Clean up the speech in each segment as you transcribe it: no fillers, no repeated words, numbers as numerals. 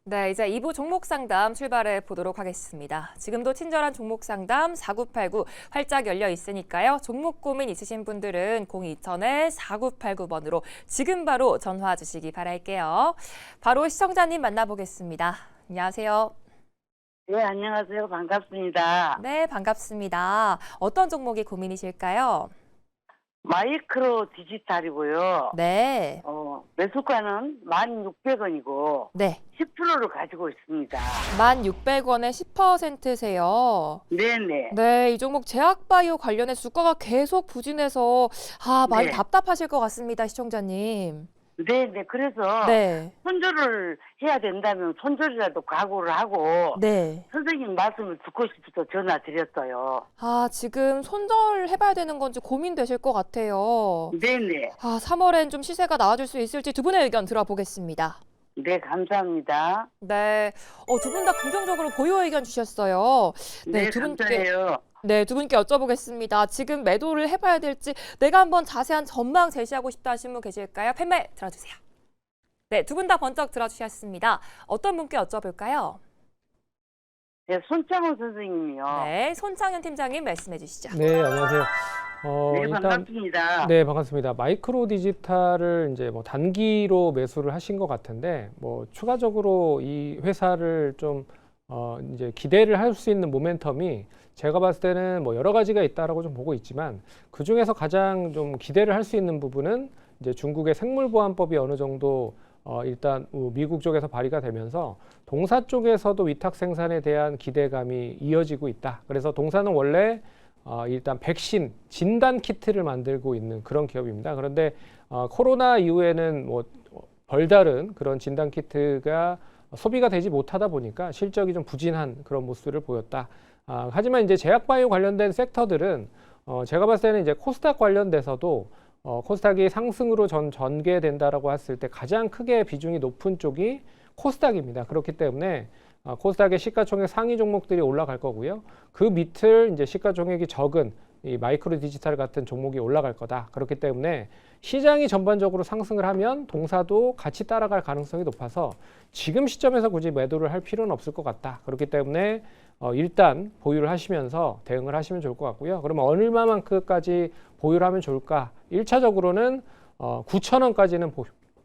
네, 이제 2부 종목 상담 출발해 보도록 하겠습니다. 지금도 친절한 종목 상담 4989 활짝 열려 있으니까요. 종목 고민 있으신 분들은 02,000-4989번으로 지금 바로 전화 주시기 바랄게요. 바로 시청자님 만나보겠습니다. 안녕하세요. 네, 안녕하세요. 반갑습니다. 네, 반갑습니다. 어떤 종목이 고민이실까요? 마이크로 디지털이고요. 네, 매수가는 1,600원이고 네. 10%를 가지고 있습니다. 1,600원에 10%세요. 네네. 네, 이 종목 제약바이오 관련해 주가가 계속 부진해서 많이 네. 답답하실 것 같습니다, 시청자님. 네네. 그래서 네, 손절을 해야 된다면 손절이라도 각오를 하고 네. 선생님 말씀을 듣고 싶어서 전화 드렸어요. 지금 손절해봐야 되는 건지 고민되실 것 같아요. 네네. 3월엔 좀 시세가 나아질 수 있을지 두 분의 의견 들어보겠습니다. 네, 감사합니다. 네, 두 분 다 긍정적으로 보유 의견 주셨어요. 네, 두 분께 감사해요. 네, 두 분께 여쭤보겠습니다. 지금 매도를 해봐야 될지 내가 한번 자세한 전망 제시하고 싶다 하신 분 계실까요? 팬말 들어주세요. 네, 두 분 다 번쩍 들어주셨습니다. 어떤 분께 여쭤볼까요? 네, 손창훈 선생님이요. 네, 손창현 팀장님 말씀해 주시죠. 네, 안녕하세요. 네, 일단 반갑습니다. 네, 반갑습니다. 마이크로 디지털을 이제 뭐 단기로 매수를 하신 것 같은데 뭐 추가적으로 이 회사를 좀 이제 기대를 할 수 있는 모멘텀이 제가 봤을 때는 뭐 여러 가지가 있다라고 좀 보고 있지만 그 중에서 가장 좀 기대를 할 수 있는 부분은 이제 중국의 생물보안법이 어느 정도 일단 미국 쪽에서 발의가 되면서 동사 쪽에서도 위탁 생산에 대한 기대감이 이어지고 있다. 그래서 동사는 원래 일단 백신 진단 키트를 만들고 있는 그런 기업입니다. 그런데 코로나 이후에는 뭐 별다른 그런 진단 키트가 소비가 되지 못하다 보니까 실적이 좀 부진한 그런 모습을 보였다. 하지만 이제 제약바이오 관련된 섹터들은 제가 봤을 때는 이제 코스닥 관련돼서도 코스닥이 상승으로 전개된다라고 했을 때 가장 크게 비중이 높은 쪽이 코스닥입니다. 그렇기 때문에 코스닥의 시가총액 상위 종목들이 올라갈 거고요. 그 밑을 이제 시가총액이 적은 이 마이크로 디지털 같은 종목이 올라갈 거다. 그렇기 때문에 시장이 전반적으로 상승을 하면 동사도 같이 따라갈 가능성이 높아서 지금 시점에서 굳이 매도를 할 필요는 없을 것 같다. 그렇기 때문에 일단 보유를 하시면서 대응을 하시면 좋을 것 같고요. 그러면 얼마만큼까지 보유를 하면 좋을까? 1차적으로는 9,000원까지는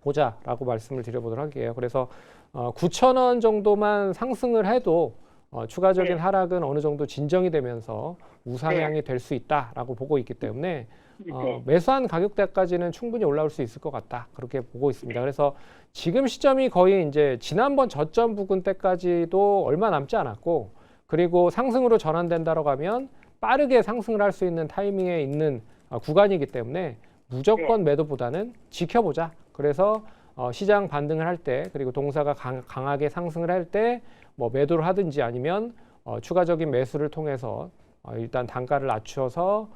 보자라고 말씀을 드려보도록 할게요. 그래서 9,000원 정도만 상승을 해도 추가적인 네. 하락은 어느 정도 진정이 되면서 우상향이 될 수 있다라고 보고 있기 때문에 네. 매수한 가격대까지는 충분히 올라올 수 있을 것 같다. 그렇게 보고 있습니다. 그래서 지금 시점이 거의 이제 지난번 저점 부근 때까지도 얼마 남지 않았고 그리고 상승으로 전환된다라고 하면 빠르게 상승을 할 수 있는 타이밍에 있는 구간이기 때문에 무조건 매도보다는 지켜보자. 그래서 시장 반등을 할 때 그리고 동사가 강하게 상승을 할 때 뭐 매도를 하든지 아니면 추가적인 매수를 통해서 일단 단가를 낮춰서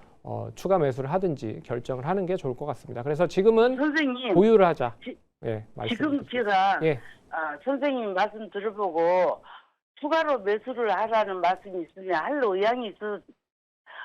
추가 매수를 하든지 결정을 하는 게 좋을 것 같습니다. 그래서 지금은 선생님, 보유를 하자. 예, 지금 말씀드릴게요. 제가 예. 선생님 말씀 들어보고 추가로 매수를 하라는 말씀이 있으면 할 의향이 있어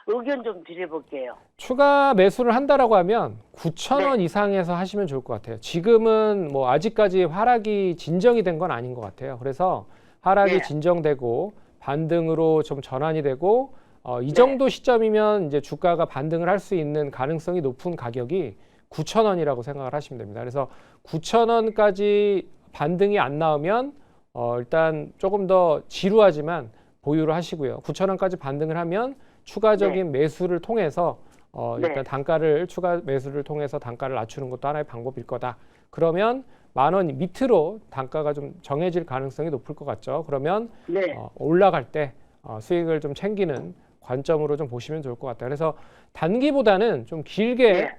의견 좀 드려볼게요. 추가 매수를 한다라고 하면 9,000원 네. 이상에서 하시면 좋을 것 같아요. 지금은 뭐 아직까지 하락이 진정이 된 건 아닌 것 같아요. 그래서 하락이 네. 진정되고 반등으로 좀 전환이 되고 이 네. 정도 시점이면 이제 주가가 반등을 할 수 있는 가능성이 높은 가격이 9,000원이라고 생각을 하시면 됩니다. 그래서 9,000원까지 반등이 안 나오면 일단 조금 더 지루하지만 보유를 하시고요. 9,000원까지 반등을 하면 추가적인 매수를 통해서 일단 단가를 추가 매수를 통해서 단가를 낮추는 것도 하나의 방법일 거다. 그러면 10,000원 밑으로 단가가 좀 정해질 가능성이 높을 것 같죠. 그러면 올라갈 때 수익을 좀 챙기는 관점으로 좀 보시면 좋을 것 같아요. 그래서 단기보다는 좀 길게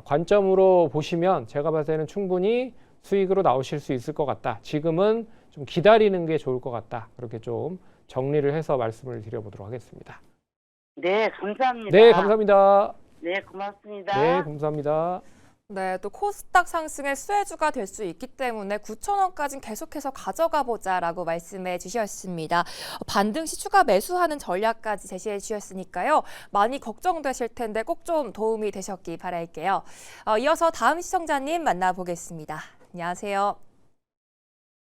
관점으로 보시면 제가 봤을 때는 충분히 수익으로 나오실 수 있을 것 같다. 지금은 좀 기다리는 게 좋을 것 같다. 그렇게 좀 정리를 해서 말씀을 드려보도록 하겠습니다. 네, 감사합니다. 네, 감사합니다. 네, 고맙습니다. 네, 감사합니다. 네, 또 코스닥 상승의 수혜주가 될 수 있기 때문에 9,000원까지는 계속해서 가져가 보자라고 말씀해 주셨습니다. 반등 시 추가 매수하는 전략까지 제시해 주셨으니까요. 많이 걱정되실 텐데 꼭 좀 도움이 되셨기 바랄게요. 이어서 다음 시청자님 만나보겠습니다. 안녕하세요.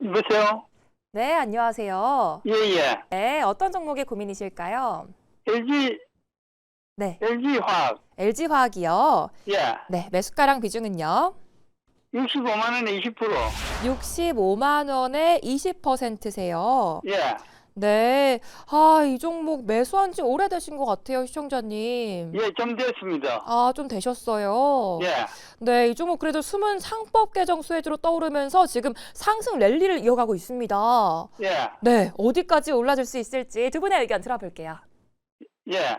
여보세요? 네, 안녕하세요. 예, 예. 네, 어떤 종목에 고민이실까요? 네, LG화학. LG화학이요. 예. 네, 매수가랑 비중은요? 65만 원에 20%. 65만 원에 20%세요. 예. 네, 이 종목 매수한 지 오래되신 것 같아요, 시청자님. 예, 좀 됐습니다. 좀 되셨어요. 예. 네, 이 종목 그래도 숨은 상법 개정 수혜주로 떠오르면서 지금 상승 랠리를 이어가고 있습니다. 예. 네, 어디까지 올라줄 수 있을지 두 분의 의견 들어볼게요. 예.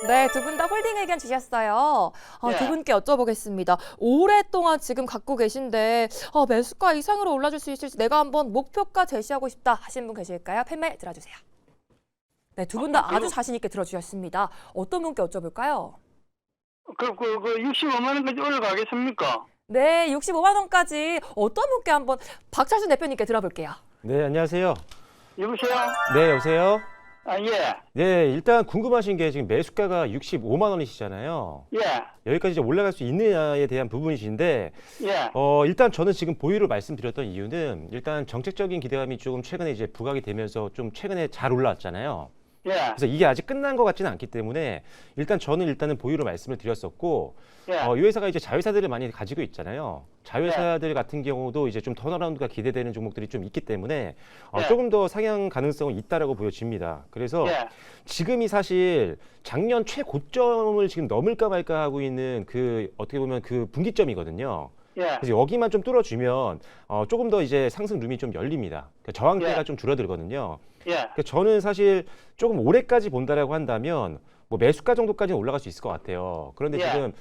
네, 두 분 다 홀딩 의견 주셨어요. 예. 두 분께 여쭤보겠습니다. 오랫동안 지금 갖고 계신데 매수가 이상으로 올라줄 수 있을지 내가 한번 목표가 제시하고 싶다 하신 분 계실까요? 팬메일 들어주세요. 네, 두 분 다 아주 자신 있게 들어주셨습니다. 어떤 분께 여쭤볼까요? 그 65만 원까지 올라가겠습니까? 네, 65만 원까지 어떤 분께 한번 박철순 대표님께 들어볼게요. 네, 안녕하세요. 여보세요? 네, 여보세요. 아, 예. 네, 일단 궁금하신 게 지금 매수가가 65만 원이시잖아요. 예. 여기까지 이제 올라갈 수 있느냐에 대한 부분이신데, 예. 일단 저는 지금 보유를 말씀드렸던 이유는 일단 정책적인 기대감이 조금 최근에 이제 부각이 되면서 좀 최근에 잘 올라왔잖아요. 예. 그래서 이게 아직 끝난 것 같지는 않기 때문에 일단은 보유로 말씀을 드렸었고, 예. 이 회사가 이제 자회사들을 많이 가지고 있잖아요. 자회사들 같은 경우도 이제 좀 턴어라운드가 기대되는 종목들이 좀 있기 때문에 예. 조금 더 상향 가능성은 있다라고 보여집니다. 그래서 예. 지금이 사실 작년 최고점을 지금 넘을까 말까 하고 있는 그 어떻게 보면 그 분기점이거든요. 예. 그래서 여기만 좀 뚫어주면 조금 더 이제 상승 룸이 좀 열립니다. 그러니까 저항대가 예. 좀 줄어들거든요. 예. 그러니까 저는 사실 조금 오래까지 본다라고 한다면 뭐 매수가 정도까지는 올라갈 수 있을 것 같아요. 그런데 예. 지금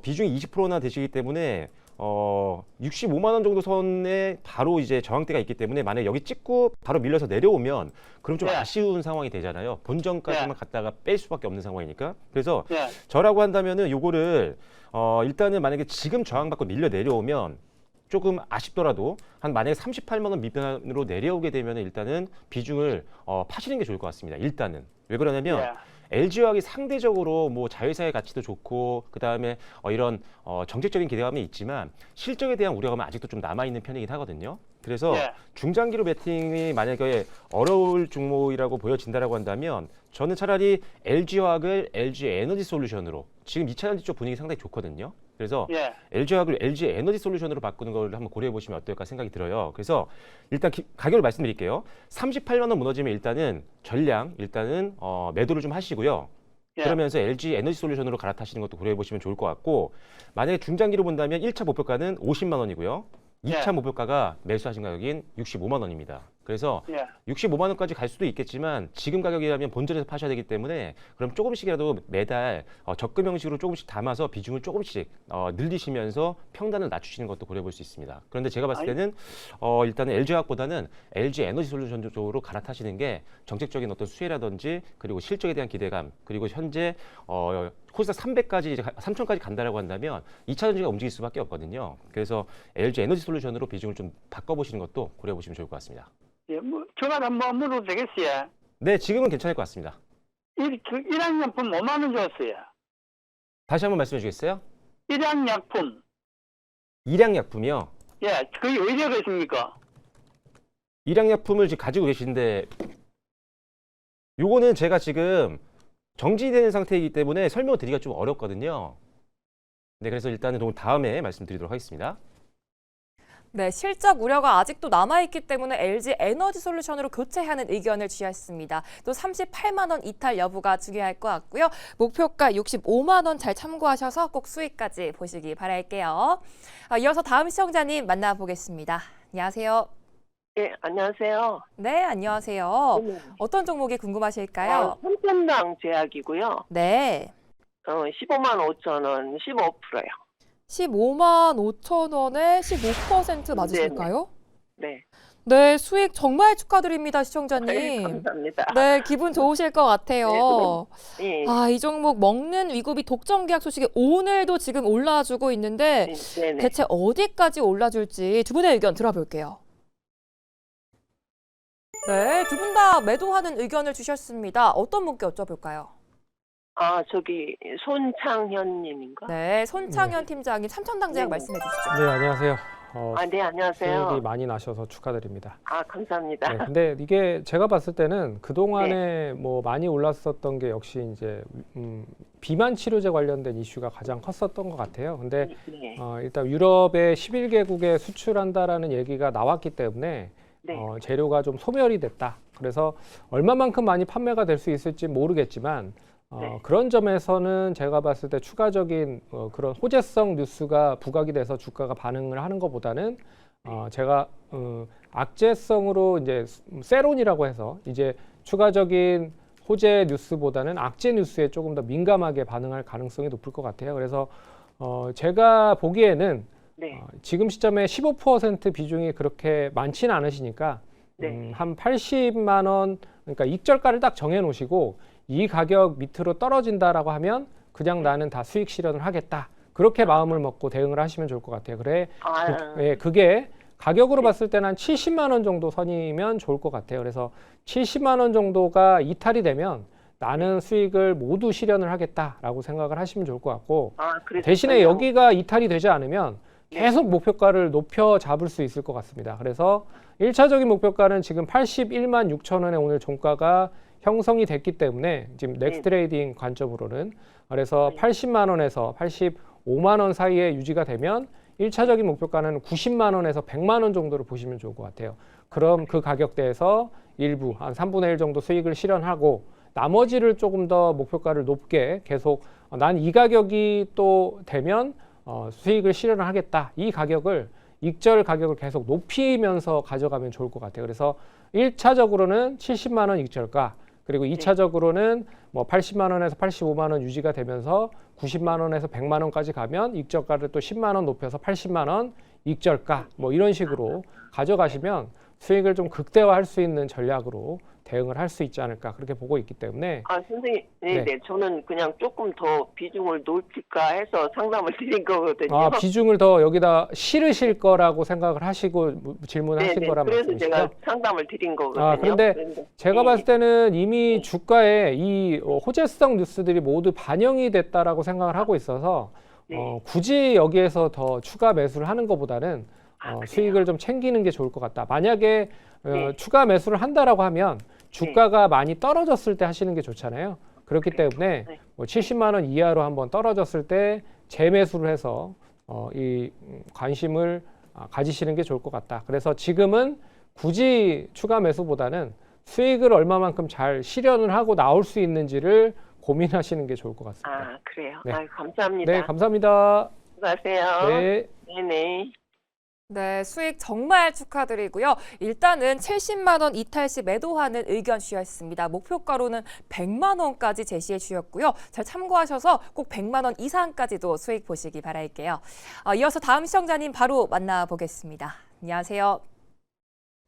비중이 20%나 되시기 때문에 65만 원 정도 선에 바로 이제 저항대가 있기 때문에 만약 여기 찍고 바로 밀려서 내려오면 그럼 좀 예. 아쉬운 상황이 되잖아요. 본전까지만 예. 갔다가 뺄 수밖에 없는 상황이니까. 그래서 예. 저라고 한다면은 요거를 일단은 만약에 지금 저항받고 밀려 내려오면 조금 아쉽더라도 한 만약에 38만 원 미만으로 내려오게 되면 일단은 비중을 파시는 게 좋을 것 같습니다. 일단은 왜 그러냐면 예. LG화학이 상대적으로 뭐 자회사의 가치도 좋고 그 다음에 이런 정책적인 기대감이 있지만 실적에 대한 우려감은 아직도 좀 남아 있는 편이긴 하거든요. 그래서 예. 중장기로 베팅이 만약에 어려울 종목이라고 보여진다라고 한다면 저는 차라리 LG화학을 LG 에너지 솔루션으로 지금 2차 전지 쪽 분위기 상당히 좋거든요. 그래서 예. LG화학을 LG 에너지 솔루션으로 바꾸는 걸 한번 고려해 보시면 어떨까 생각이 들어요. 그래서 일단 가격을 말씀드릴게요. 38만 원 무너지면 일단은 매도를 좀 하시고요. 예. 그러면서 LG 에너지 솔루션으로 갈아타시는 것도 고려해 보시면 좋을 것 같고 만약에 중장기로 본다면 1차 목표가는 50만 원이고요. 2차 예. 목표가가 매수하신 가격인 65만 원입니다. 그래서 예. 65만 원까지 갈 수도 있겠지만 지금 가격이라면 본전에서 파셔야 되기 때문에 그럼 조금씩이라도 매달 적금 형식으로 조금씩 담아서 비중을 조금씩 늘리시면서 평단을 낮추시는 것도 고려해 볼 수 있습니다. 그런데 제가 봤을 때는 일단은 LG화학보다는 LG 에너지 솔루션 쪽으로 갈아타시는 게 정책적인 어떤 수혜라든지 그리고 실적에 대한 기대감 그리고 현재 코스닥 300까지 이제 3,000까지 간다라고 한다면 2차 전지가 움직일 수밖에 없거든요. 그래서 LG 에너지 솔루션으로 비중을 좀 바꿔보시는 것도 고려해 보시면 좋을 것 같습니다. 예. 저가 한번 물어도 되겠어요? 네, 지금은 괜찮을 것 같습니다. 일양약품 5만 원 줬어요. 다시 한번 말씀해 주겠어요? 일양약품. 일양약품이요. 예. 그게 의뢰가 있습니까? 일양약품을 지금 가지고 계신데 요거는 제가 지금 정지되는 상태이기 때문에 설명을 드리기가 좀 어렵거든요. 네, 그래서 일단은 다음에 말씀드리도록 하겠습니다. 네, 실적 우려가 아직도 남아있기 때문에 LG 에너지 솔루션으로 교체하는 의견을 주셨습니다. 또 38만 원 이탈 여부가 중요할 것 같고요. 목표가 65만 원 잘 참고하셔서 꼭 수익까지 보시기 바랄게요. 이어서 다음 시청자님 만나보겠습니다. 안녕하세요. 예, 안녕하세요. 네, 안녕하세요. 네. 어떤 종목이 궁금하실까요? 삼천당 제약이고요. 네, 15만 5천 원, 15%요. 15만 5천 원에 15% 맞으실까요? 네. 네, 수익 정말 축하드립니다, 네, 시청자님. 감사합니다. 네, 기분 좋으실 것 같아요. 예, 이 종목 먹는 위급이 독점 계약 소식이 오늘도 지금 올라주고 있는데 네, 네. 대체 어디까지 올라줄지 두 분의 의견 들어볼게요. 네, 두 분 다 매도하는 의견을 주셨습니다. 어떤 분께 여쭤볼까요? 저기 손창현 님인가? 네, 손창현 팀장님 삼천당 제약 말씀해 주시죠. 네, 안녕하세요. 네, 안녕하세요. 수익이 많이 나셔서 축하드립니다. 감사합니다. 네, 근데 이게 제가 봤을 때는 그동안에 뭐 많이 올랐었던 게 역시 이제 비만 치료제 관련된 이슈가 가장 컸었던 것 같아요. 근데 네. 일단 유럽의 11개국에 수출한다라는 얘기가 나왔기 때문에 네. 재료가 좀 소멸이 됐다. 그래서 얼마만큼 많이 판매가 될 수 있을지 모르겠지만 네. 그런 점에서는 제가 봤을 때 추가적인 그런 호재성 뉴스가 부각이 돼서 주가가 반응을 하는 것보다는 제가 악재성으로 이제 세론이라고 해서 이제 추가적인 호재 뉴스보다는 악재 뉴스에 조금 더 민감하게 반응할 가능성이 높을 것 같아요. 그래서 제가 보기에는 네. 지금 시점에 15% 비중이 그렇게 많지는 않으시니까 네. 한 80만 원, 그러니까 익절가를 딱 정해 놓으시고 이 가격 밑으로 떨어진다라고 하면 그냥 나는 다 수익 실현을 하겠다. 그렇게 마음을 먹고 대응을 하시면 좋을 것 같아요. 그래, 그게 가격으로 봤을 때는 한 70만 원 정도 선이면 좋을 것 같아요. 그래서 70만 원 정도가 이탈이 되면 나는 수익을 모두 실현을 하겠다라고 생각을 하시면 좋을 것 같고 대신에 여기가 이탈이 되지 않으면 계속 목표가를 높여 잡을 수 있을 것 같습니다. 그래서 1차적인 목표가는 지금 81만 6천 원에 오늘 종가가 형성이 됐기 때문에 지금 넥스트레이딩 관점으로는 그래서 80만 원에서 85만 원 사이에 유지가 되면 1차적인 목표가는 90만 원에서 100만 원 정도로 보시면 좋을 것 같아요. 그럼 그 가격대에서 일부 한 3분의 1 정도 수익을 실현하고 나머지를 조금 더 목표가를 높게 계속 난 이 가격이 또 되면 수익을 실현을 하겠다. 이 가격을 익절 가격을 계속 높이면서 가져가면 좋을 것 같아요. 그래서 1차적으로는 70만 원 익절가 그리고 2차적으로는 뭐 80만 원에서 85만 원 유지가 되면서 90만 원에서 100만 원까지 가면 익절가를 또 10만 원 높여서 80만 원 익절가 뭐 이런 식으로 가져가시면 수익을 좀 극대화할 수 있는 전략으로 대응을 할 수 있지 않을까 그렇게 보고 있기 때문에 선생님, 네. 저는 그냥 조금 더 비중을 높일까 해서 상담을 드린 거거든요. 비중을 더 여기다 실으실 거라고 생각을 하시고 질문하신 거란 그래서 말씀이시죠? 제가 상담을 드린 거거든요. 그런데 제가 봤을 때는 이미 주가에 이 호재성 뉴스들이 모두 반영이 됐다라고 생각을 하고 있어서 굳이 여기에서 더 추가 매수를 하는 것보다는 수익을 좀 챙기는 게 좋을 것 같다. 만약에 추가 매수를 한다라고 하면 주가가 많이 떨어졌을 때 하시는 게 좋잖아요. 그렇기 때문에 뭐 70만 원 이하로 한번 떨어졌을 때 재매수를 해서 이 관심을 가지시는 게 좋을 것 같다. 그래서 지금은 굳이 추가 매수보다는 수익을 얼마만큼 잘 실현을 하고 나올 수 있는지를 고민하시는 게 좋을 것 같습니다. 그래요. 네. 감사합니다. 네, 감사합니다. 수고하세요. 네. 네네. 네, 수익 정말 축하드리고요. 일단은 70만 원 이탈 시 매도하는 의견 주셨습니다. 목표가로는 100만 원까지 제시해 주셨고요. 잘 참고하셔서 꼭 100만 원 이상까지도 수익 보시기 바랄게요. 이어서 다음 시청자님 바로 만나보겠습니다. 안녕하세요.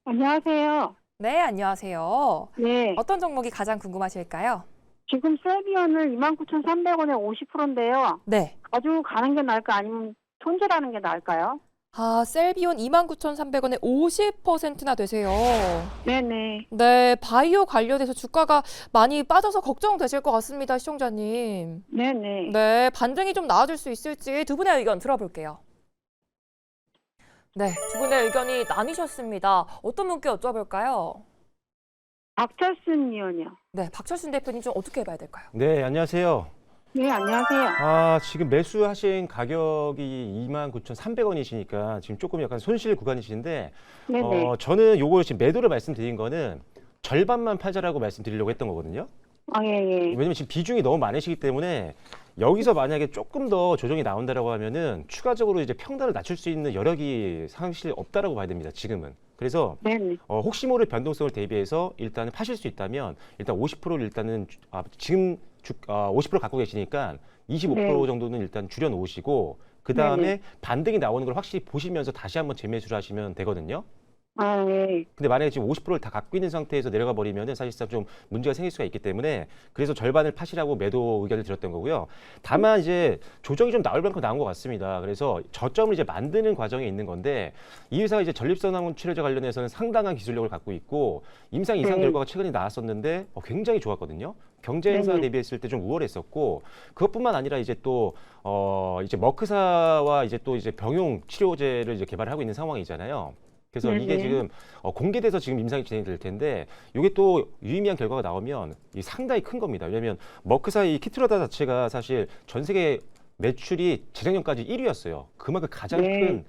안녕하세요. 네, 안녕하세요. 네. 어떤 종목이 가장 궁금하실까요? 지금 셀비온을 29,300원에 50%인데요. 네. 가지고 가는 게 나을까 아니면 손절하는 게 나을까요? 셀비온 29,300원에 50%나 되세요. 네네. 네, 바이오 관련해서 주가가 많이 빠져서 걱정되실 것 같습니다, 시청자님. 네네. 네, 반등이 좀 나아질 수 있을지 두 분의 의견 들어볼게요. 네, 두 분의 의견이 나뉘셨습니다. 어떤 분께 여쭤볼까요? 박철순 의원이요. 네, 박철순 대표님 좀 어떻게 봐야 될까요? 네, 안녕하세요. 네, 안녕하세요. 지금 매수하신 가격이 29,300원이시니까 지금 조금 약간 손실 구간이신데 네네. 저는 요거 지금 매도를 말씀드린 거는 절반만 팔자라고 말씀드리려고 했던 거거든요. 예. 왜냐면 지금 비중이 너무 많으시기 때문에 여기서 만약에 조금 더 조정이 나온다라고 하면은 추가적으로 이제 평단을 낮출 수 있는 여력이 사실 없다라고 봐야 됩니다. 지금은. 그래서 네네. 혹시 모를 변동성을 대비해서 일단은 파실 수 있다면 일단 50%를 일단은 지금 50% 갖고 계시니까 25% 정도는 일단 줄여 놓으시고 그 다음에 반등이 나오는 걸 확실히 보시면서 다시 한번 재매수를 하시면 되거든요. 아, 예. 근데 만약에 지금 50%를 다 갖고 있는 상태에서 내려가 버리면은 사실상 좀 문제가 생길 수가 있기 때문에 그래서 절반을 파시라고 매도 의견을 드렸던 거고요. 다만 이제 조정이 좀 나올 만큼 나온 것 같습니다. 그래서 저점을 이제 만드는 과정에 있는 건데 이 회사가 이제 전립선암 치료제 관련해서는 상당한 기술력을 갖고 있고 임상 이상 네. 결과가 최근에 나왔었는데 굉장히 좋았거든요. 경제 행사 네네. 대비했을 때 좀 우월했었고 그것뿐만 아니라 이제 또 이제 머크사와 이제 또 이제 병용 치료제를 이제 개발을 하고 있는 상황이잖아요. 그래서 이게 네네. 지금 공개돼서 지금 임상이 진행이 될 텐데 이게 또 유의미한 결과가 나오면 이 상당히 큰 겁니다. 왜냐하면 머크사 이 키트라다 자체가 사실 전 세계 매출이 재작년까지 1위였어요. 그만큼 가장 네. 큰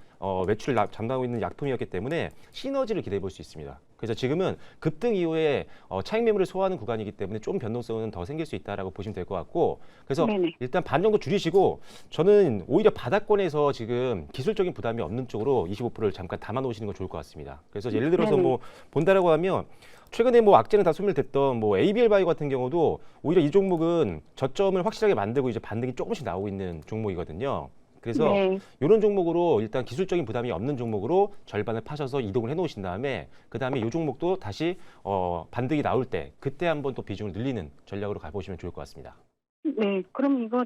매출을 담당하고 있는 약품이었기 때문에 시너지를 기대해 볼 수 있습니다. 그래서 지금은 급등 이후에 차익 매물을 소화하는 구간이기 때문에 좀 변동성은 더 생길 수 있다라고 보시면 될 것 같고 그래서 네네. 일단 반 정도 줄이시고 저는 오히려 바닥권에서 지금 기술적인 부담이 없는 쪽으로 25%를 잠깐 담아 놓으시는 건 좋을 것 같습니다. 그래서 예를 들어서 네네. 뭐 본다라고 하면 최근에 뭐 악재는 다 소멸됐던 뭐 ABL 바이오 같은 경우도 오히려 이 종목은 저점을 확실하게 만들고 이제 반등이 조금씩 나오고 있는 종목이거든요. 그래서 네. 이런 종목으로 일단 기술적인 부담이 없는 종목으로 절반을 파셔서 이동을 해 놓으신 다음에 그다음에 이 종목도 다시 반등이 나올 때 그때 한번 또 비중을 늘리는 전략으로 가보시면 좋을 것 같습니다. 네. 그럼 이거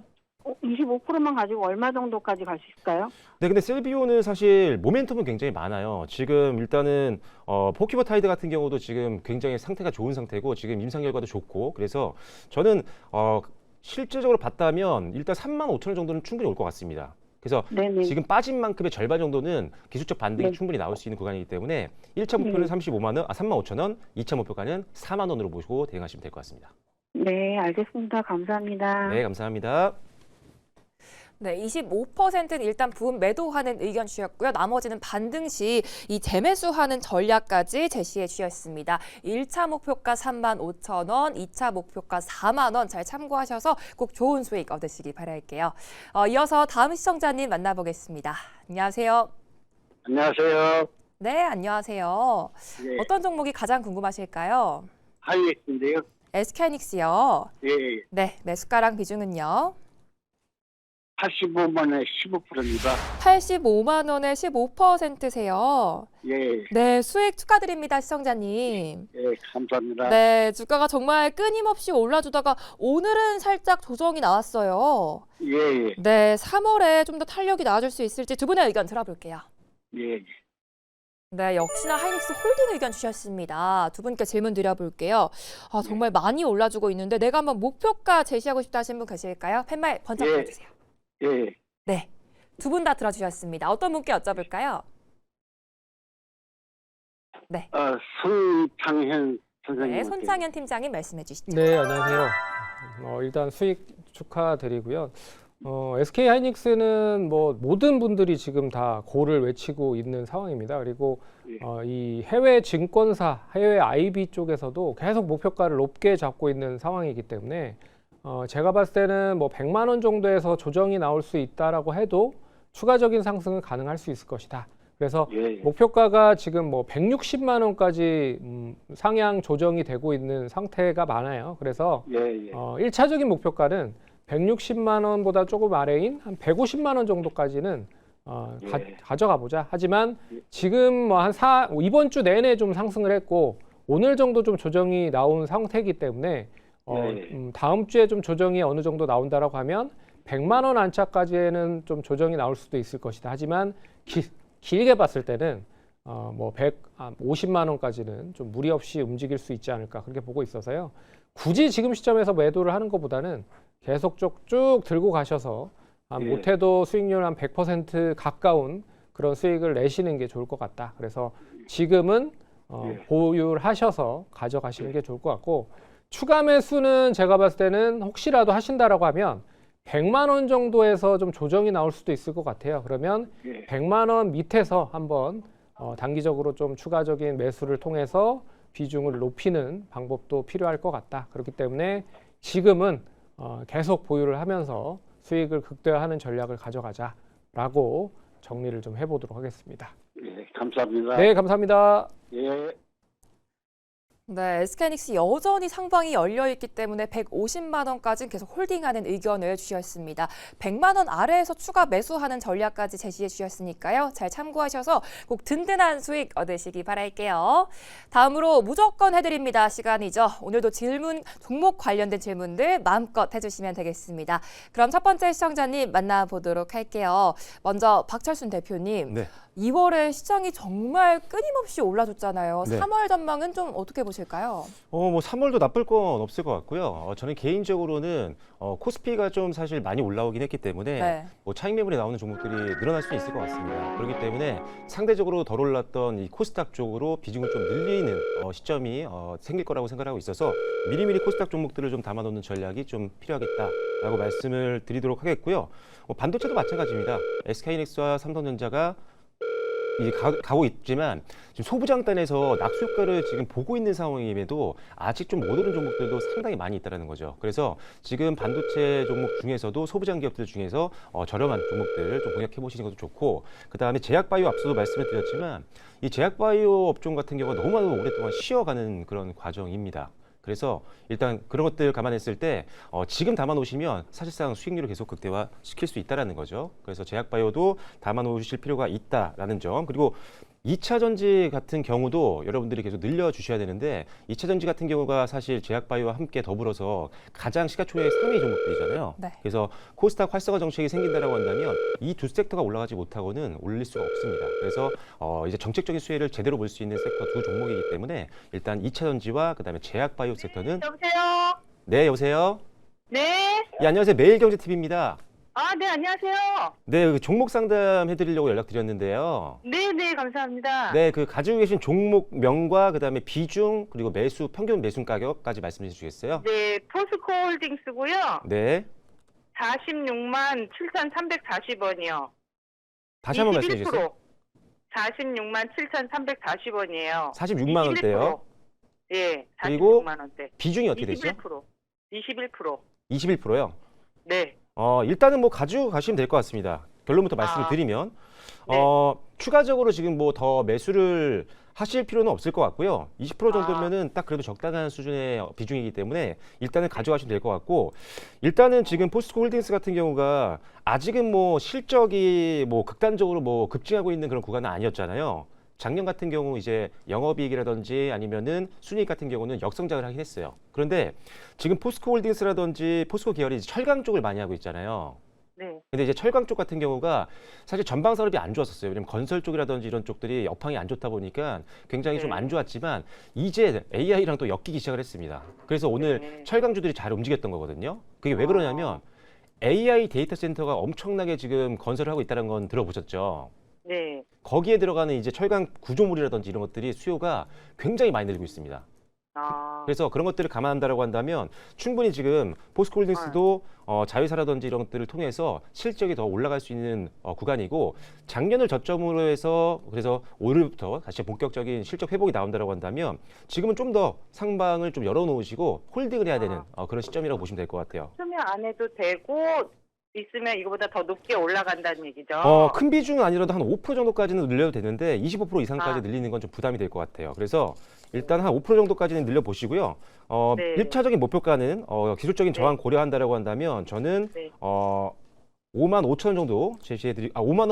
25%만 가지고 얼마 정도까지 갈 수 있을까요? 네, 근데 셀비오는 사실 모멘텀은 굉장히 많아요. 지금 일단은 포키버타이드 같은 경우도 지금 굉장히 상태가 좋은 상태고 지금 임상 결과도 좋고 그래서 저는 실질적으로 봤다면 일단 35,000원 정도는 충분히 올 것 같습니다. 그래서 네네. 지금 빠진 만큼의 절반 정도는 기술적 반등이 네. 충분히 나올 수 있는 구간이기 때문에 1차 목표는 35만 원, 2차 목표가는 4만 원으로 보시고 대응하시면 될 것 같습니다. 네, 알겠습니다. 감사합니다. 네, 감사합니다. 네, 25%는 일단 부분 매도하는 의견 주셨고요. 나머지는 반등 시 이 재매수하는 전략까지 제시해 주셨습니다. 1차 목표가 35,000원, 2차 목표가 4만 원 잘 참고하셔서 꼭 좋은 수익 얻으시기 바랄게요. 이어서 다음 시청자님 만나보겠습니다. 안녕하세요. 안녕하세요. 네, 안녕하세요. 예, 어떤 종목이 가장 궁금하실까요? 하이엑스인데요. SK하이닉스요. 예, 네, 매수가랑 비중은요? 85만 원에 15%입니다. 85만 원에 15%세요. 예, 네, 수익 축하드립니다, 시청자님. 예, 감사합니다. 네, 주가가 정말 끊임없이 올라주다가 오늘은 살짝 조정이 나왔어요. 예, 예, 네, 3월에 좀 더 탄력이 나와줄 수 있을지 두 분의 의견 들어볼게요. 예. 네, 역시나 하이닉스 홀딩 의견 주셨습니다. 두 분께 질문 드려볼게요. 정말 많이 올라주고 있는데 내가 한번 목표가 제시하고 싶다 하신 분 계실까요? 팻말 번쩍 예. 들어주세요. 예, 네, 두 분 다 들어주셨습니다. 어떤 분께 여쭤볼까요? 손창현 선생님. 네, 손창현 팀장님 말씀해 주시죠. 네, 안녕하세요. 일단 수익 축하드리고요. SK 하이닉스는 뭐 모든 분들이 지금 다 고를 외치고 있는 상황입니다. 그리고 예. 이 해외 증권사, 해외 IB 쪽에서도 계속 목표가를 높게 잡고 있는 상황이기 때문에 제가 봤을 때는 뭐 100만 원 정도에서 조정이 나올 수 있다라고 해도 추가적인 상승은 가능할 수 있을 것이다. 그래서 예, 목표가가 지금 뭐 160만 원까지 상향 조정이 되고 있는 상태가 많아요. 그래서 예, 예. 1차적인 목표가는 160만 원보다 조금 아래인 한 150만 원 정도까지는 예. 가져가 보자. 하지만 지금 뭐 이번 주 내내 좀 상승을 했고 오늘 정도 좀 조정이 나온 상태이기 때문에 예. 다음 주에 좀 조정이 어느 정도 나온다라고 하면 100만 원 안팎까지는 좀 조정이 나올 수도 있을 것이다. 하지만 길게 봤을 때는 뭐 150만 원까지는 좀 무리 없이 움직일 수 있지 않을까 그렇게 보고 있어서요. 굳이 지금 시점에서 매도를 하는 것보다는 계속 쭉 들고 가셔서 예. 못해도 수익률 한 100% 가까운 그런 수익을 내시는 게 좋을 것 같다. 그래서 지금은 예. 보유하셔서 가져가시는 게 좋을 것 같고 추가 매수는 제가 봤을 때는 혹시라도 하신다라고 하면 100만 원 정도에서 좀 조정이 나올 수도 있을 것 같아요. 그러면 예. 100만 원 밑에서 한번 단기적으로 좀 추가적인 매수를 통해서 비중을 높이는 방법도 필요할 것 같다. 그렇기 때문에 지금은 계속 보유를 하면서 수익을 극대화하는 전략을 가져가자라고 정리를 좀 해보도록 하겠습니다. 예, 감사합니다. 네, 감사합니다. 예. 네, SK하이닉스 여전히 상방이 열려 있기 때문에 150만 원까지 계속 홀딩하는 의견을 주셨습니다. 100만 원 아래에서 추가 매수하는 전략까지 제시해 주셨으니까요. 잘 참고하셔서 꼭 든든한 수익 얻으시기 바랄게요. 다음으로 무조건 해드립니다. 시간이죠. 오늘도 질문, 종목 관련된 질문들 마음껏 해주시면 되겠습니다. 그럼 첫 번째 시청자님 만나보도록 할게요. 먼저 박철순 대표님. 네. 2월에 시장이 정말 끊임없이 올라줬잖아요. 네. 3월 전망은 좀 어떻게 보실까요? 뭐 3월도 나쁠 건 없을 것 같고요. 저는 개인적으로는 코스피가 좀 사실 많이 올라오긴 했기 때문에 네. 뭐 차익 매물에 나오는 종목들이 늘어날 수 있을 것 같습니다. 그렇기 때문에 상대적으로 덜 올랐던 이 코스닥 쪽으로 비중을 좀 늘리는 시점이 생길 거라고 생각하고 있어서 미리미리 코스닥 종목들을 좀 담아놓는 전략이 좀 필요하겠다라고 말씀을 드리도록 하겠고요. 반도체도 마찬가지입니다. SK하이닉스와 삼성전자가 이제 가고 있지만 지금 소부장단에서 낙수 효과를 지금 보고 있는 상황임에도 아직 좀 못 오른 종목들도 상당히 많이 있다는 거죠. 그래서 지금 반도체 종목 중에서도 소부장 기업들 중에서 저렴한 종목들을 좀 공략해 보시는 것도 좋고, 그다음에 제약바이오 앞서도 말씀을 드렸지만 이 제약바이오 업종 같은 경우가 너무 오랫동안 쉬어가는 그런 과정입니다. 그래서 일단 그런 것들 감안했을 때 지금 담아놓으시면 사실상 수익률을 계속 극대화시킬 수 있다는 거죠. 그래서 제약바이오도 담아놓으실 필요가 있다라는 점. 그리고 2차 전지 같은 경우도 여러분들이 계속 늘려주셔야 되는데 2차 전지 같은 경우가 사실 제약바이오와 함께 더불어서 가장 시가총액 상위 종목들이잖아요. 네. 그래서 코스닥 활성화 정책이 생긴다라고 한다면 이 두 섹터가 올라가지 못하고는 올릴 수가 없습니다. 그래서 이제 정책적인 수혜를 제대로 볼 수 있는 섹터 두 종목이기 때문에 일단 2차 전지와 그다음에 제약바이오 섹터는 여보세요? 네, 여보세요? 네? 예, 안녕하세요. 매일경제TV입니다. 아, 네, 안녕하세요. 네, 그 종목 상담 해드리려고 연락드렸는데요. 네, 감사합니다. 네, 그 가지고 계신 종목명과 그다음에 비중 그리고 매수 평균 매수 가격까지 말씀해 주시겠어요? 네, 포스코 홀딩스고요. 네, 46만 7,340원이요. 다시 한번 말씀해 주세요. 46만 7,340원이에요. 46만 원대요. 예, 그리고 46만 원대. 비중이 어떻게 되죠? 21%. 21%요. 네. 일단은 뭐 가지고 가시면 될 것 같습니다. 결론부터 말씀을 드리면 네. 추가적으로 지금 뭐 더 매수를 하실 필요는 없을 것 같고요. 20% 정도면은 딱 그래도 적당한 수준의 비중이기 때문에 일단은 가져가시면 될 것 같고, 일단은 지금 포스코 홀딩스 같은 경우가 아직은 뭐 실적이 뭐 극단적으로 뭐 급증하고 있는 그런 구간은 아니었잖아요. 작년 같은 경우 이제 영업이익이라든지 아니면은 순이익 같은 경우는 역성장을 하긴 했어요. 그런데 지금 포스코 홀딩스라든지 포스코 계열이 이제 철강 쪽을 많이 하고 있잖아요. 네. 근데 이제 철강 쪽 같은 경우가 사실 전방 산업이 안 좋았었어요. 왜냐면 건설 쪽이라든지 이런 쪽들이 여팡이 안 좋다 보니까 굉장히 좀 안 좋았지만 이제 AI랑 또 엮이기 시작을 했습니다. 그래서 오늘 네. 철강주들이 잘 움직였던 거거든요. 그게 왜 그러냐면 AI 데이터 센터가 엄청나게 지금 건설을 하고 있다는 건 들어보셨죠? 네. 거기에 들어가는 이제 철강 구조물이라든지 이런 것들이 수요가 굉장히 많이 늘고 있습니다. 그래서 그런 것들을 감안한다라고 한다면 충분히 지금 포스코 홀딩스도 자회사라든지 이런 것들을 통해서 실적이 더 올라갈 수 있는 구간이고, 작년을 저점으로 해서 그래서 올해부터 다시 본격적인 실적 회복이 나온다라고 한다면 지금은 좀 더 상방을 좀 열어놓으시고 홀딩을 해야 되는 그런 시점이라고 보시면 될 것 같아요. 수면 안 해도 되고 있으면 이거보다 더 높게 올라간다는 얘기죠. 큰 비중은 아니라도 한 5% 정도까지는 늘려도 되는데 25% 이상까지 늘리는 건 좀 부담이 될 것 같아요. 그래서 일단 한 5% 정도까지는 늘려보시고요. 네. 1차적인 목표가는 기술적인 저항 고려한다라고 한다면 저는 네. 5만 5천 원 정도 제시해드리, 50만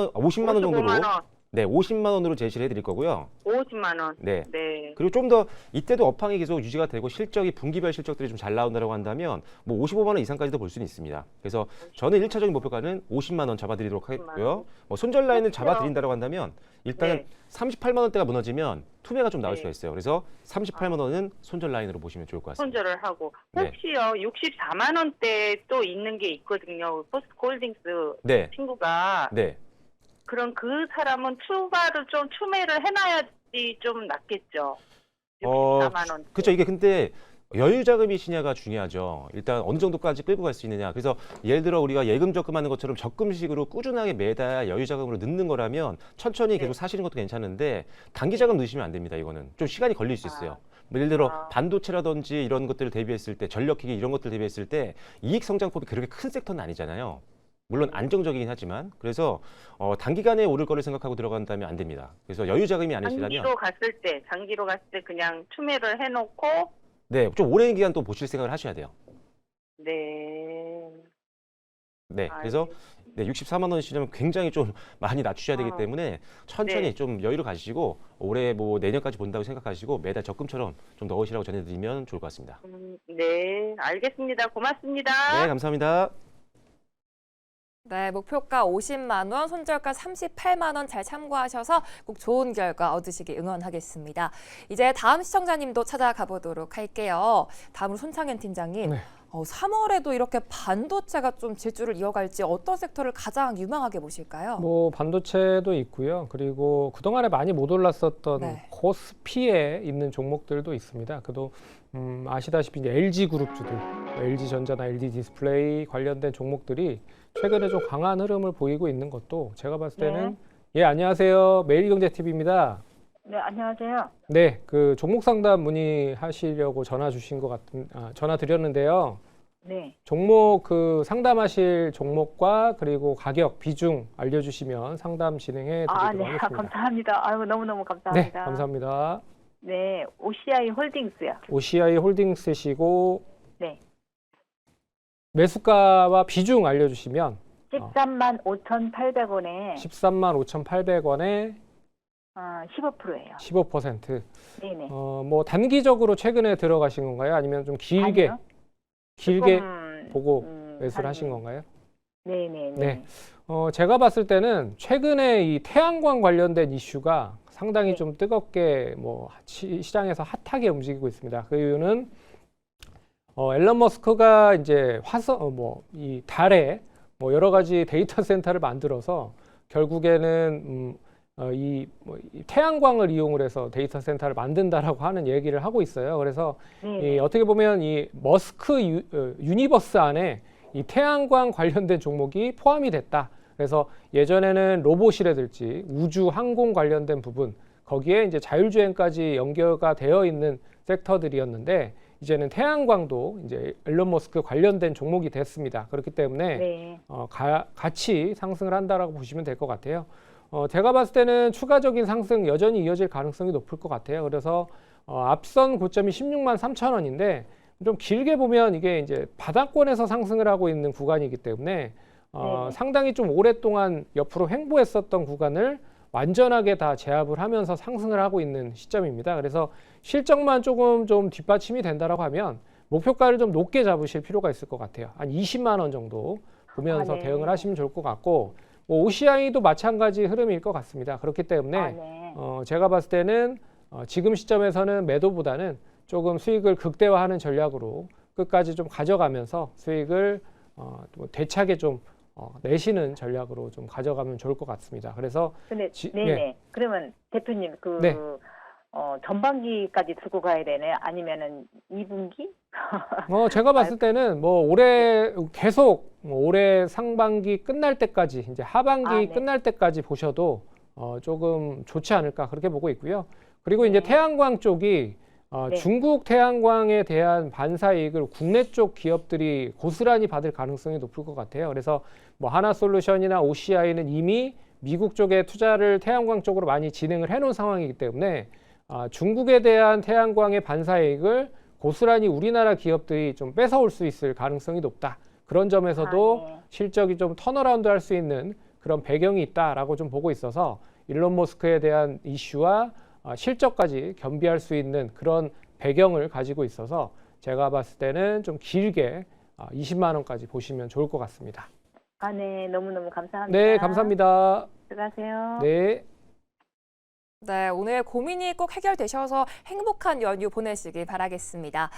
원 정도로, 55만 원, 네, 50만 원으로 제시를 해드릴 거고요. 50만 원. 네. 네. 그리고 좀 더 이때도 업황이 계속 유지가 되고 실적이 분기별 실적들이 좀 잘 나온다고 한다면 뭐 55만 원 이상까지도 볼 수는 있습니다. 그래서 저는 1차적인 목표가는 50만 원 잡아드리도록 하겠고요. 뭐 손절 라인을 잡아드린다고 한다면 일단은 네. 38만 원대가 무너지면 투매가 좀 나올 네. 수가 있어요. 그래서 38만 원은 손절 라인으로 보시면 좋을 것 같습니다. 손절을 하고 네. 혹시요 64만 원대 또 있는 게 있거든요. 포스코 홀딩스 네, 친구가 네. 그럼 그 사람은 추가를 좀 추매를 해놔야지 좀 낫겠죠. 64만 원. 그렇죠. 이게 근데 여유 자금이시냐가 중요하죠. 일단 어느 정도까지 끌고 갈 수 있느냐. 그래서 예를 들어 우리가 예금 적금하는 것처럼 적금식으로 꾸준하게 매달 여유 자금으로 넣는 거라면 천천히 계속 사시는 것도 괜찮은데 단기 자금 넣으시면 안 됩니다. 이거는 좀 시간이 걸릴 수 있어요. 예를 들어 반도체라든지 이런 것들을 대비했을 때 전력기기 이런 것들 대비했을 때 이익 성장폭이 그렇게 큰 섹터는 아니잖아요. 물론 안정적이긴 하지만 그래서 단기간에 오를 거를 생각하고 들어간다면 안 됩니다. 그래서 여유 자금이 아니시라면 장기로 갔을 때 그냥 추매를 해놓고 네, 좀 오랜 기간 또 보실 생각을 하셔야 돼요. 네. 네, 그래서 네, 64만 원이시면 굉장히 좀 많이 낮추셔야 되기 때문에 천천히 네. 좀 여유를 가지시고 올해 뭐 내년까지 본다고 생각하시고 매달 적금처럼 좀 넣으시라고 전해드리면 좋을 것 같습니다. 네, 알겠습니다. 고맙습니다. 네, 감사합니다. 네, 목표가 50만 원, 손절가 38만 원 잘 참고하셔서 꼭 좋은 결과 얻으시길 응원하겠습니다. 이제 다음 시청자님도 찾아가 보도록 할게요. 다음으로 손창현 팀장님. 네. 3월에도 이렇게 반도체가 좀 질주를 이어갈지 어떤 섹터를 가장 유망하게 보실까요? 뭐 반도체도 있고요. 그리고 그동안에 많이 못 올랐었던 네. 코스피에 있는 종목들도 있습니다. 그도 아시다시피 이제 LG 그룹주들, LG전자나 LG 디스플레이 관련된 종목들이 최근에 좀 강한 흐름을 보이고 있는 것도 제가 봤을 때는 예, 안녕하세요. 매일경제TV입니다. 네, 안녕하세요. 네, 그 종목 상담 문의하시려고 전화 주신 것 같은 전화 드렸는데요. 네. 종목 그 상담하실 종목과 그리고 가격 비중 알려주시면 상담 진행해 드리도록 네, 하겠습니다. 감사합니다. 아유, 너무너무 감사합니다. 네, 감사합니다. 네, OCI 홀딩스요. OCI 홀딩스시고 네. 매수가와 비중 알려주시면 13만 5,800원에 13만 5,800원에 15%예요. 15%. 네네. 뭐 단기적으로 최근에 들어가신 건가요? 아니면 좀 길게 아니요. 길게 조금, 보고 매수를 한- 하신 건가요? 네네네. 네. 제가 봤을 때는 최근에 이 태양광 관련된 이슈가 상당히 네. 좀 뜨겁게 뭐 시장에서 핫하게 움직이고 있습니다. 그 이유는 앨런 머스크가 이제 이 달에 뭐 여러 가지 데이터 센터를 만들어서 결국에는 이 태양광을 이용을 해서 데이터 센터를 만든다라고 하는 얘기를 하고 있어요. 그래서 네네. 어떻게 보면 이 머스크 유니버스 안에 이 태양광 관련된 종목이 포함이 됐다. 그래서 예전에는 로봇이라든지 우주 항공 관련된 부분 거기에 이제 자율주행까지 연결가 되어 있는 섹터들이었는데 이제는 태양광도 이제 앨런 머스크 관련된 종목이 됐습니다. 그렇기 때문에 네. 같이 상승을 한다라고 보시면 될 것 같아요. 제가 봤을 때는 추가적인 상승 여전히 이어질 가능성이 높을 것 같아요. 그래서 앞선 고점이 16만 3천 원인데 좀 길게 보면 이게 이제 바닥권에서 상승을 하고 있는 구간이기 때문에 상당히 좀 오랫동안 옆으로 횡보했었던 구간을 완전하게 다 제압을 하면서 상승을 하고 있는 시점입니다. 그래서 실적만 조금 좀 뒷받침이 된다라고 하면 목표가를 좀 높게 잡으실 필요가 있을 것 같아요. 한 20만 원 정도 보면서 네. 대응을 하시면 좋을 것 같고 뭐 OCI도 마찬가지 흐름일 것 같습니다. 그렇기 때문에 네. 제가 봤을 때는 지금 시점에서는 매도보다는 조금 수익을 극대화하는 전략으로 끝까지 좀 가져가면서 수익을 또 되차게 좀 내시는 전략으로 좀 가져가면 좋을 것 같습니다. 그래서 근데 예. 네네. 그러면 대표님 네. 전반기까지 두고 가야 되나요? 아니면은 2분기? 제가 봤을 때는 뭐 올해 계속 올해 상반기 끝날 때까지 이제 하반기 네. 끝날 때까지 보셔도 조금 좋지 않을까 그렇게 보고 있고요. 그리고 이제 네. 태양광 쪽이 네. 중국 태양광에 대한 반사 이익을 국내 쪽 기업들이 고스란히 받을 가능성이 높을 것 같아요. 그래서 뭐 하나솔루션이나 OCI는 이미 미국 쪽에 투자를 태양광 쪽으로 많이 진행을 해놓은 상황이기 때문에 중국에 대한 태양광의 반사 이익을 고스란히 우리나라 기업들이 좀 뺏어올 수 있을 가능성이 높다. 그런 점에서도 네. 실적이 좀 턴어라운드 할 수 있는 그런 배경이 있다라고 좀 보고 있어서 일론 머스크에 대한 이슈와 실적까지 겸비할 수 있는 그런 배경을 가지고 있어서 제가 봤을 때는 좀 길게 20만 원까지 보시면 좋을 것 같습니다. 네, 너무너무 감사합니다. 네, 감사합니다. 들어가세요. 네. 네, 오늘 고민이 꼭 해결되셔서 행복한 연휴 보내시길 바라겠습니다.